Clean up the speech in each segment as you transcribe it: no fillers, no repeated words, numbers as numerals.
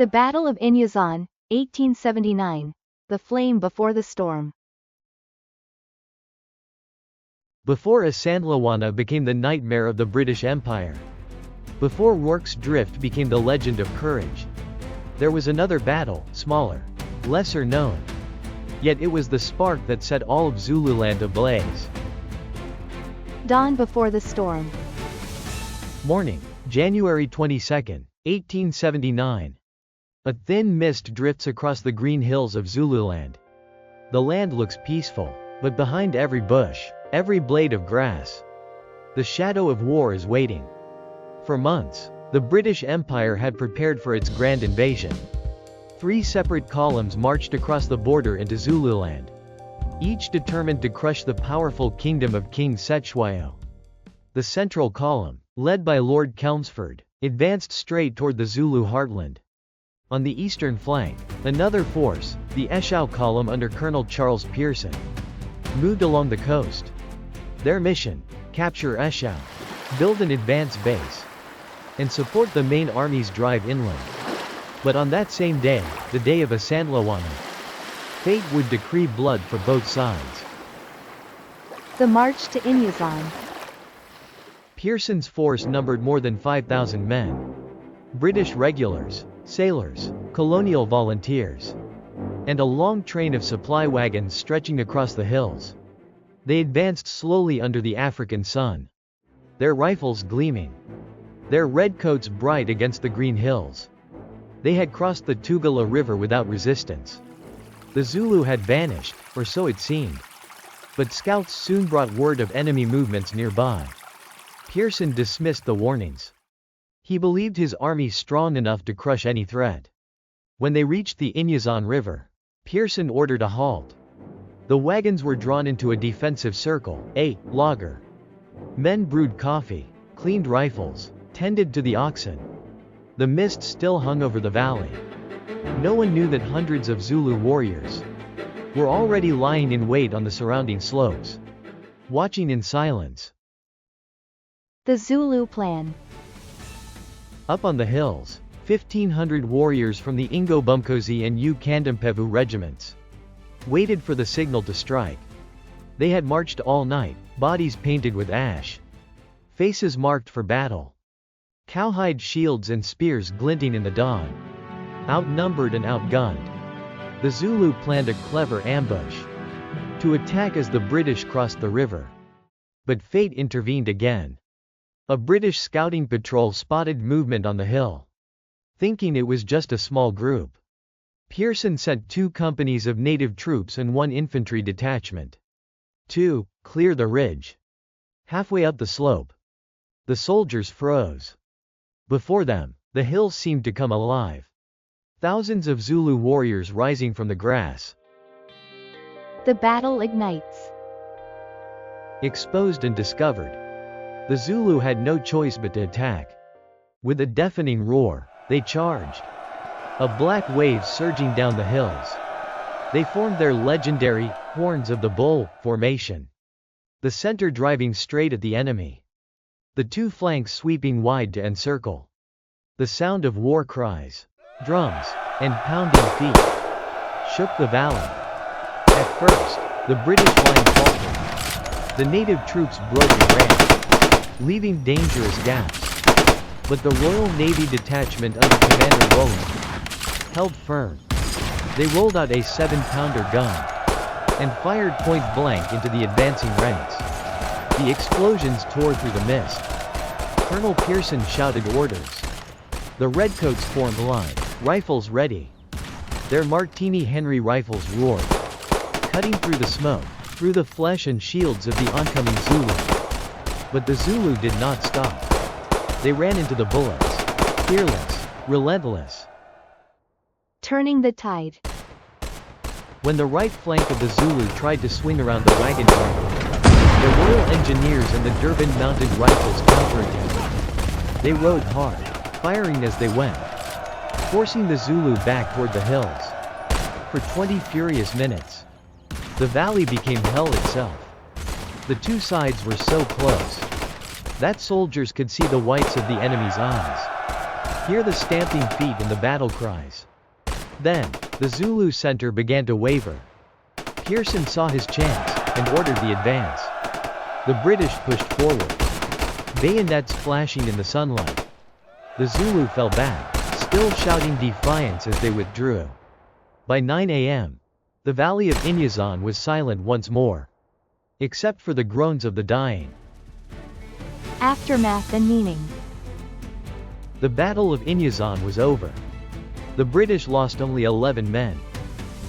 The Battle of Inyezane, 1879. The Flame Before the Storm. Before Isandlwana became the nightmare of the British Empire. Before Rorke's Drift became the legend of courage. There was another battle, smaller, lesser known. Yet it was the spark that set all of Zululand ablaze. Dawn Before the Storm. Morning, January 22, 1879. A thin mist drifts across the green hills of Zululand. The land looks peaceful, but behind every bush, every blade of grass, the shadow of war is waiting. For months, the British Empire had prepared for its grand invasion. 3 separate columns marched across the border into Zululand, each determined to crush the powerful kingdom of King Eshowe. The central column, led by Lord Chelmsford, advanced straight toward the Zulu heartland. On the eastern flank, another force, the Eshowe column under Colonel Charles Pearson, moved along the coast. Their mission: capture Eshowe, build an advance base, and support the main army's drive inland. But on that same day, the day of Isandlwana, fate would decree blood for both sides. The March to Inyezane. Pearson's force numbered more than 5,000 men. British regulars, sailors, colonial volunteers, and a long train of supply wagons stretching across the hills. They advanced slowly under the African sun, their rifles gleaming, their redcoats bright against the green hills. They had crossed the Tugela River without resistance. The Zulu had vanished, or so it seemed. But scouts soon brought word of enemy movements nearby. Pearson dismissed the warnings. He believed his army strong enough to crush any threat. When they reached the Inyezane River, Pearson ordered a halt. The wagons were drawn into a defensive circle, a laager. Men brewed coffee, cleaned rifles, tended to the oxen. The mist still hung over the valley. No one knew that hundreds of Zulu warriors were already lying in wait on the surrounding slopes, watching in silence. The Zulu Plan. Up on the hills, 1,500 warriors from the Ingobumkosi and Ukandampevu regiments waited for the signal to strike. They had marched all night, bodies painted with ash, faces marked for battle, cowhide shields and spears glinting in the dawn. Outnumbered and outgunned, the Zulu planned a clever ambush to attack as the British crossed the river. But fate intervened again. A British scouting patrol spotted movement on the hill. Thinking it was just a small group, Pearson sent 2 companies of native troops and 1 infantry detachment to clear the ridge. Halfway up the slope, the soldiers froze. Before them, the hills seemed to come alive. Thousands of Zulu warriors rising from the grass. The battle ignites. Exposed and discovered, the Zulu had no choice but to attack. With a deafening roar, they charged. A black wave surging down the hills. They formed their legendary Horns of the Bull formation, the center driving straight at the enemy, the 2 flanks sweeping wide to encircle. The sound of war cries, drums, and pounding feet shook the valley. At first, the British line faltered. The native troops broke and ran, leaving dangerous gaps. But the Royal Navy detachment under Commander Rowland held firm. They rolled out a 7-pounder gun and fired point blank into the advancing ranks. The explosions tore through the mist. Colonel Pearson shouted orders. The redcoats formed line, rifles ready. Their Martini Henry rifles roared, cutting through the smoke, through the flesh and shields of the oncoming Zulu. But the Zulu did not stop. They ran into the bullets, fearless, relentless. Turning the tide. When the right flank of the Zulu tried to swing around the wagon train, the Royal Engineers and the Durban mounted rifles counterattacked. They rode hard, firing as they went, forcing the Zulu back toward the hills. For 20 furious minutes, the valley became hell itself. The 2 sides were so close that soldiers could see the whites of the enemy's eyes. Hear the stamping feet and the battle cries. Then, the Zulu center began to waver. Pearson saw his chance, and ordered the advance. The British pushed forward, bayonets flashing in the sunlight. The Zulu fell back, still shouting defiance as they withdrew. By 9 a.m., the valley of Inyezane was silent once more, except for the groans of the dying. Aftermath and meaning. The Battle of Inyezane was over. The British lost only 11 men.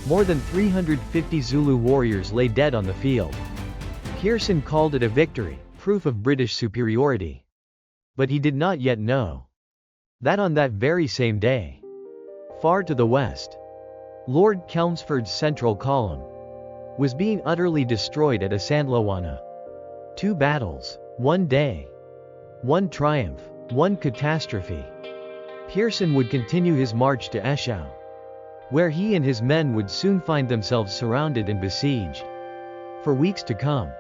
More than 350 Zulu warriors lay dead on the field. Pearson called it a victory, proof of British superiority. But he did not yet know that on that very same day, far to the west, Lord Chelmsford's central column was being utterly destroyed at Isandlwana. 2 battles, 1 day, 1 triumph, 1 catastrophe. Pearson would continue his march to Eshowe, where he and his men would soon find themselves surrounded and besieged. For weeks to come,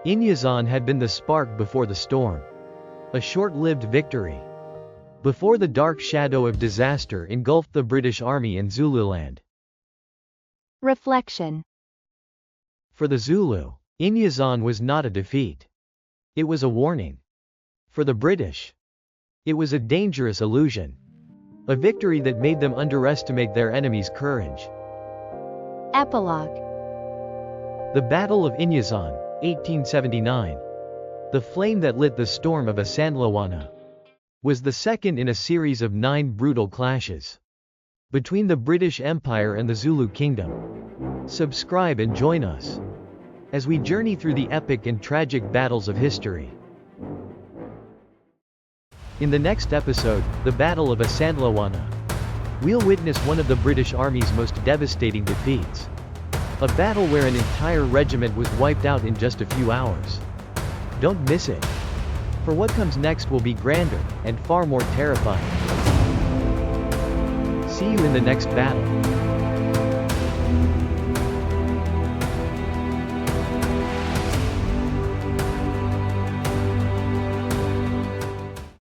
Inyezane had been the spark before the storm, a short-lived victory, before the dark shadow of disaster engulfed the British Army in Zululand. Reflection. For the Zulu, Inyezane was not a defeat. It was a warning. For the British, it was a dangerous illusion, a victory that made them underestimate their enemy's courage. Epilogue. The Battle of Inyezane, 1879. The flame that lit the storm of Isandlwana was the second in a series of 9 brutal clashes between the British Empire and the Zulu Kingdom. Subscribe and join us as we journey through the epic and tragic battles of history. In the next episode, the Battle of Isandlwana, we'll witness one of the British Army's most devastating defeats. A battle where an entire regiment was wiped out in just a few hours. Don't miss it, for what comes next will be grander and far more terrifying. See you in the next battle.